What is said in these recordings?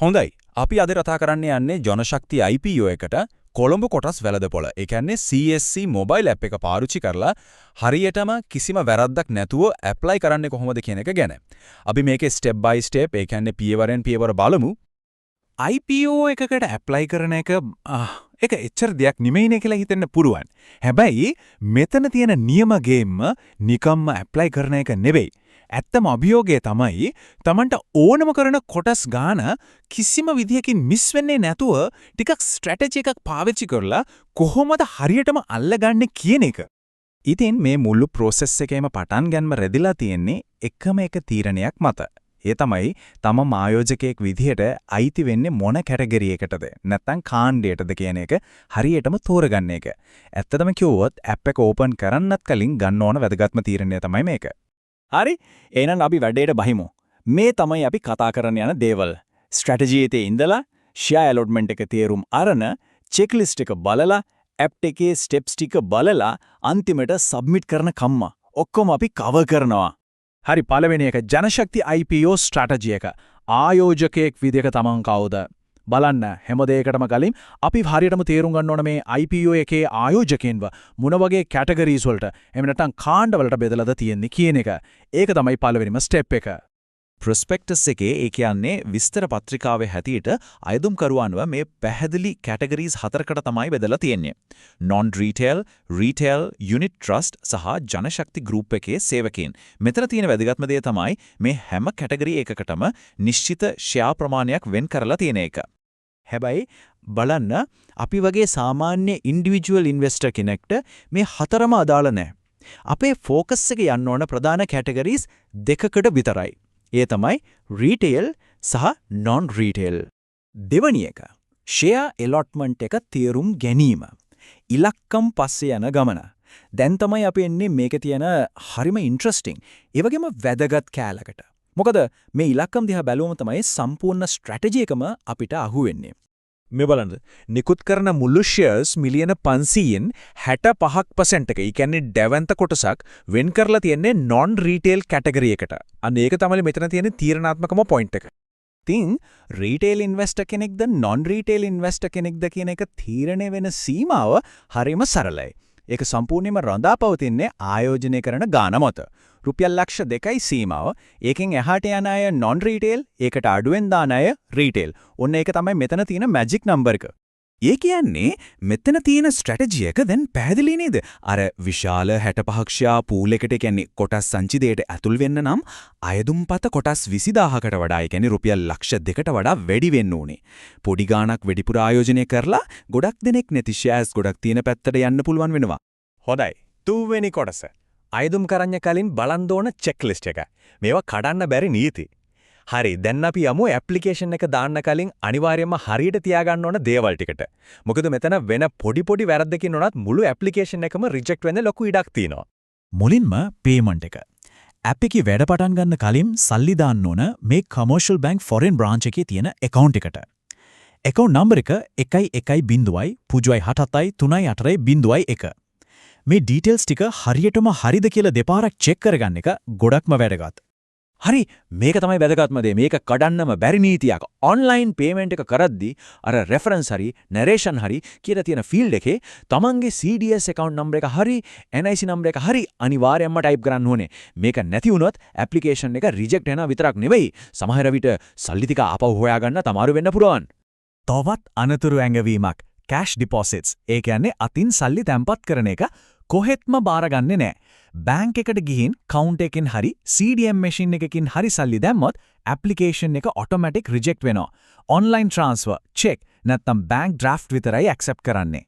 හොඳයි. අපි අද කතා කරන්න යන්නේ ජනශක්ති IPO එකට කොළඹ කොටස් වැළඳපොළ. ඒ කියන්නේ CSC මොබයිල් ඇප් එක පාවිච්චි කරලා හරියටම කිසිම වැරද්දක් නැතුව ඇප්ලයි කරන්නේ කොහොමද කියන එක ගැන. අපි මේකේ ස්ටෙප් බයි ස්ටෙප් ඒ කියන්නේ පියවරෙන් පියවර බලමු. IPO එකකට ඇප්ලයි කරන එක ඒක එච්චර දෙයක් නෙමෙයිනේ කියලා හිතෙන්න පුරුවන්. හැබැයි මෙතන තියෙන නියම ගේම්ම නිකම්ම ඇප්ලයි කරන එක නෙවෙයි. ඇත්තම අභියෝගය තමයි Tamanට ඕනම කරන කොටස් ගාන කිසිම විදියකින් මිස් වෙන්නේ නැතුව ටිකක් ස්ට්‍රැටජි එකක් පාවිච්චි කරලා කොහොමද හරියටම අල්ලගන්නේ කියන එක. ඉතින් මේ මුළු process එකේම පටන් ගන්නම රැඳිලා තියෙන්නේ එකම එක තීරණයක් මත. ඒ තමයි තම ආයෝජකයෙක් විදිහට අයිති වෙන්නේ මොන කැටගරි එකටද නැත්නම් කාණ්ඩයටද කියන එක හරියටම තෝරගන්න එක. ඇත්තටම කිව්වොත් ඇප් එක ඕපන් කරන්නත් කලින් ගන්න ඕන වැදගත්ම තීරණය තමයි මේක. හරි එහෙනම් අපි වැඩේට බහිමු. මේ තමයි අපි කතා කරන්න යන දේවල්. ස්ට්‍රැටජි එකේ ඉඳලා ෂෙයා ඇලොට්මන්ට් එක තේරුම් අරන චෙක්ලිස්ට් එක බලලා ඇප් එකේ ස්ටෙප්ස් ටික බලලා අන්තිමට සබ්මිට් කරන කම්ම ඔක්කොම අපි කවර් කරනවා. හරි පළවෙනි එක ජනශක්ති IPO ස්ට්‍රැටජි එක. ආයෝජකයෙක් විදිහට තමන් කවුද? බලන්න හැම දෙයකටම කලින් අපි හරියටම තේරුම් ගන්න ඕන මේ IPO එකේ ආයෝජකයන්ව මොන වගේ කැටගරිස් වලට එහෙම නැත්නම් කාණ්ඩ වලට බෙදලාද තියෙන්නේ කියන එක. ඒක තමයි පළවෙනිම ස්ටෙප් එක. ප්‍රොස්පෙක්ටස් එකේ ඒ කියන්නේ විස්තර පත්‍රිකාවේ හැටියට අයදුම්කරුවන්ව මේ පැහැදිලි කැටගරිස් 4කට තමයි බෙදලා තියෙන්නේ. non retail, retail, unit trust සහ ජනශක්ති ගෲප් එකේ සේවකයන්. මෙතන තියෙන වැදගත්ම දේ තමයි මේ හැම කැටගරි එකකටම නිශ්චිත ෂෙයා ප්‍රමාණයක් වෙන් කරලා තියෙන එක. හැබැයි බලන්න අපි වගේ සාමාන්‍ය ඉන්ඩිවිජුවල් ඉන්වෙස්ටර් කෙනෙක්ට මේ හතරම අදාළ නැහැ. අපේ ફોකස් එක යන්න ඕන ප්‍රධාන කැටගරිස් දෙකකට විතරයි. ඒ තමයි රීටේල් සහ non retail. දෙවැනි එක ෂෙයා ඇලොට්මන්ට් එක තීරුම් ගැනීම. ඉලක්කම් පස්සේ යන ගමන. දැන් තමයි අපි එන්නේ මේකේ තියෙන හරිම ඉන්ටරෙස්ටිං ඒ වගේම වැදගත් කෑල්ලකට. මොකද මේ ඉලක්කම් දිහා බැලුවම තමයි සම්පූර්ණ ස්ට්‍රැටජි එකම අපිට අහුවෙන්නේ. මේ බලන්න නිකුත් කරන මුළු ෂෙයාර්ස් මිලියන 500න් 65% එක. ඒ කියන්නේ ඩැවන්ත කොටසක් වෙන් කරලා තියෙන්නේ non retail කැටගරි එකට. අන්න ඒක තමයි මෙතන තියෙන තීරණාත්මකම පොයින්ට් එක. ඉතින් රීටේල් ඉන්වෙස්ටර් කෙනෙක්ද non retail ඉන්වෙස්ටර් කෙනෙක්ද කියන එක තීරණය වෙන සීමාව හරිම සරලයි. ඒක සම්පූර්ණයෙන්ම රඳාපවතින්නේ ආයෝජනය කරන ගාන මත. රුපියල් ලක්ෂ 2යි සීමාව. ඒකෙන් එහාට යන අය non retail, ඒකට අඩුවෙන් දාන අය retail. ඔන්න ඒක තමයි මෙතන තියෙන මැජික් නම්බර් එක. ඒ කියන්නේ මෙතන තියෙන ස්ට්‍රැටජි එක දැන් පැහැදිලි නේද? අර විශාල 65ක් ෂෙයා පූල් එකට කියන්නේ කොටස් සංචිතයට ඇතුල් වෙන්න නම් අයදුම්පත කොටස් 20000කට වඩා ඒ කියන්නේ රුපියල් ලක්ෂ 2කට වඩා වැඩි වෙන්න ඕනේ. පොඩි ගාණක් වැඩිපුර ආයෝජනය කරලා ගොඩක් දෙනෙක් නැති ෂෙයාර්ස් ගොඩක් තියෙන පැත්තට යන්න පුළුවන් වෙනවා. හොඳයි. තුන්වෙනි කොටස. අයදුම් කරන්න කලින් බලන් දෝන චෙක්ලිස්ට් එක. මේවා කඩන්න බැරි නීති. හරි දැන් අපි යමු ඇප්ලිකේෂන් එක දාන්න කලින් අනිවාර්යයෙන්ම හරියට තියාගන්න ඕන දේවල් ටිකට. මොකද මෙතන වෙන පොඩි වැරද්දකින් උනත් මුළු ඇප්ලිකේෂන් එකම රිජෙක්ට් වෙන්න ලොකු ඉඩක් තියෙනවා. මුලින්ම පේමන්ට් එක. ඇප් එකේ වැඩ පටන් ගන්න කලින් සල්ලි දාන්න ඕන මේ කමර්ෂල් බැංක් ෆොරෙන් බ්‍රාන්ච් එකේ තියෙන account එකට. account number එක 11.0.77.38.1. මේ details ටික හරියටම හරිද කියලා දෙපාරක් check කරගන්න එක ගොඩක්ම වැදගත්. හරි මේක තමයි වැදගත්ම දේ. මේක කඩන්නම බැරි නීතියක්. ඔන්ලයින් පේමන්ට් එක කරද්දී අර රෙෆරන්ස් හරි නරේෂන් හරි කියලා තියෙන ෆීල්ඩ් එකේ තමන්ගේ CDS account number එක හරි NIC number එක හරි අනිවාර්යයෙන්ම ටයිප් කරන්න ඕනේ. මේක නැති වුණොත් ඇප්ලිකේෂන් එක රිජෙක්ට් වෙනවා විතරක් නෙවෙයි සමහර විට සල්ලි ටික ආපහු හොයාගන්න තමාරු වෙන්න පුළුවන්. තවත් අනතුරු ඇඟවීමක් cash deposits. ඒ කියන්නේ අතින් සල්ලි තැන්පත් කරන එක කොහෙත්ම බාරගන්නේ නැහැ. බැංක් එකට ගිහින් කවුන්ට් එකකින් හරි CDM machine එකකින් හරි සල්ලි දැම්මොත් ඇප්ලිකේෂන් එක ඔටෝමැටික් රිජෙක්ට් වෙනවා. ඔන්ලයින් ට්‍රාන්ස්ෆර්, චෙක් නැත්නම් බැංක් ඩ්‍රාෆ්ට් විතරයි ඇක්සෙප්ට් කරන්නේ.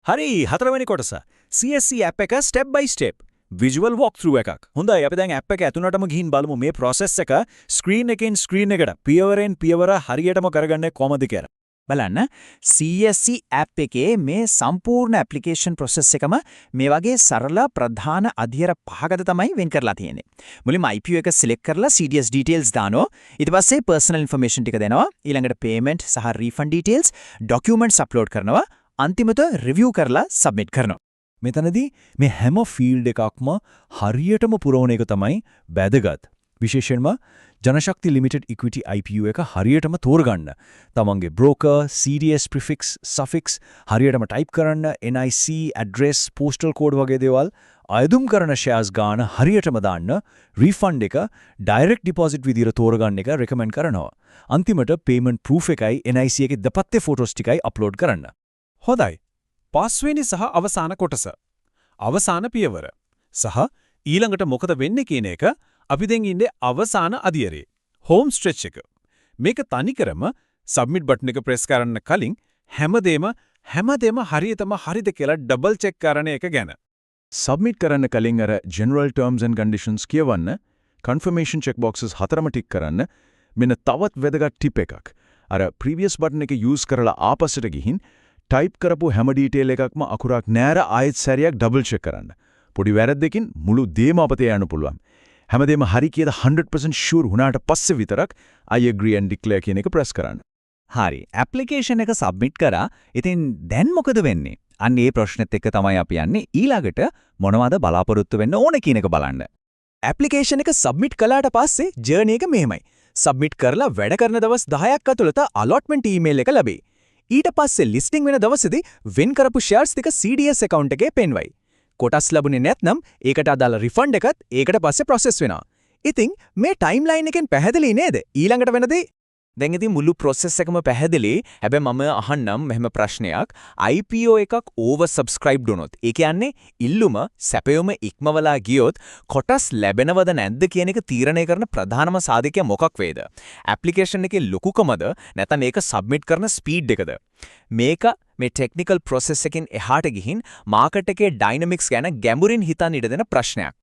හරි හතරවෙනි කොටස. CSC app එක step by step visual walk through එකක්. හොඳයි අපි දැන් app එක ඇතුළටම ගිහින් බලමු මේ process එක screen එකෙන් screen එකට පියවරෙන් පියවර හරියටම කරගන්නේ කොහොමද කියලා. බලන්න CSC app එකේ මේ සම්පූර්ණ ඇප්ලිකේෂන් process එකම මේ වගේ සරල ප්‍රධාන අධ්‍යයන පහකට තමයි වෙන් කරලා තියෙන්නේ. මුලින්ම IPO එක select කරලා CDS details දානවා. ඊට පස්සේ personal information ටික දෙනවා. ඊළඟට payment සහ refund details, documents upload කරනවා. අන්තිමට review කරලා submit කරනවා. මෙතනදී මේ හැම ෆීල්ඩ් එකක්ම හරියටම පුරවන එක තමයි වැදගත්. විශේෂයෙන්ම ජනශක්ති ලිමිටඩ් ඉක්විටි IPO එක හරියටම තෝරගන්න. තමන්ගේ බ්‍රෝකර්, CDS prefix, suffix හරියටම ටයිප් කරන්න, NIC, address, postal code වගේ දේවල් අයදුම් කරන shares ගාන හරියටම දාන්න, refund එක direct deposit විදිහට තෝරගන්න එක recommend කරනවා. අන්තිමට payment proof එකයි NIC එකේ දෙපැත්තේ photos ටිකයි upload කරන්න. හොඳයි. පස්වෙනි සහ අවසාන කොටස. අවසාන පියවර. සහ ඊළඟට මොකද වෙන්නේ කියන එක අපි දැන් ඉන්නේ අවසාන අදියරේ. හෝම් ස්ට්‍රෙච් එක. මේක තනිකරම සබ්මිට් බටන් එක ප්‍රෙස් කරන්න කලින් හැමදේම හරියටම හරිද කියලා ඩබල් චෙක් කරන එක ගැන. සබ්මිට් කරන්න කලින් අර general terms and conditions කියවන්න, confirmation check boxes 4ම ටික් කරන්න. මෙන්න තවත් වැදගත් ටිප් එකක්. අර previous button එක use කරලා ආපස්සට ගිහින් ටයිප් කරපු හැම ඩීටේල් එකක්ම අකුරක් නෑර ආයෙත් සැරයක් ඩබල් චෙක් කරන්න. පොඩි වැරද්දකින් මුළු දේම අපතේ යන්න පුළුවන්. හැමදේම හරි කියලා 100% sure වුණාට පස්සේ විතරක් I agree and declare කියන එක press කරන්න. හරි. ඇප්ලිකේෂන් එක සබ්මිට් කරා. ඉතින් දැන් මොකද වෙන්නේ? අන්න ඒ ප්‍රශ්නෙත් එක්ක තමයි අපි යන්නේ ඊළඟට මොනවද බලාපොරොත්තු වෙන්න ඕන කියන එක බලන්න. ඇප්ලිකේෂන් එක සබ්මිට් කළාට පස්සේ ජර්නි එක මෙහෙමයි. සබ්මිට් කරලා වැඩ කරන දවස් 10ක් ඇතුළත allotment email එක ලැබෙයි. ඊට පස්සේ ලිස්ටිං වෙන දවසේදී වෙන් කරපු shares ටික CDS account එකේ පෙන්වයි. කොටස් ලැබුණේ නැත්නම් ඒකට අදාළ refund එකත් ඒකට පස්සේ process වෙනවා. ඉතින් මේ timeline එකෙන් පැහැදිලි නේද? ඊළඟට වෙන දේ දැන් ඉතින් මුළු process එකම පැහැදිලි. හැබැයි මම අහන්නම් මෙහෙම ප්‍රශ්නයක්. IPO එකක් over subscribed වුණොත්, ඒ කියන්නේ ඉල්ලුම සැපයුම ඉක්මවලා ගියොත් කොටස් ලැබෙනවද නැද්ද කියන එක තීරණය කරන ප්‍රධානම සාධකය මොකක් වේද? ඇප්ලිකේෂන් එකේ ලොකුකමද නැත්නම් ඒක සබ්මිට් කරන ස්පීඩ් එකද? මේක මේ ටෙක්නිකල් process එකකින් එහාට ගිහින් මාකට් එකේ ඩයිනමික්ස් ගැන ගැඹුරින් හිතන්න ඉඩ දෙන ප්‍රශ්නයක්.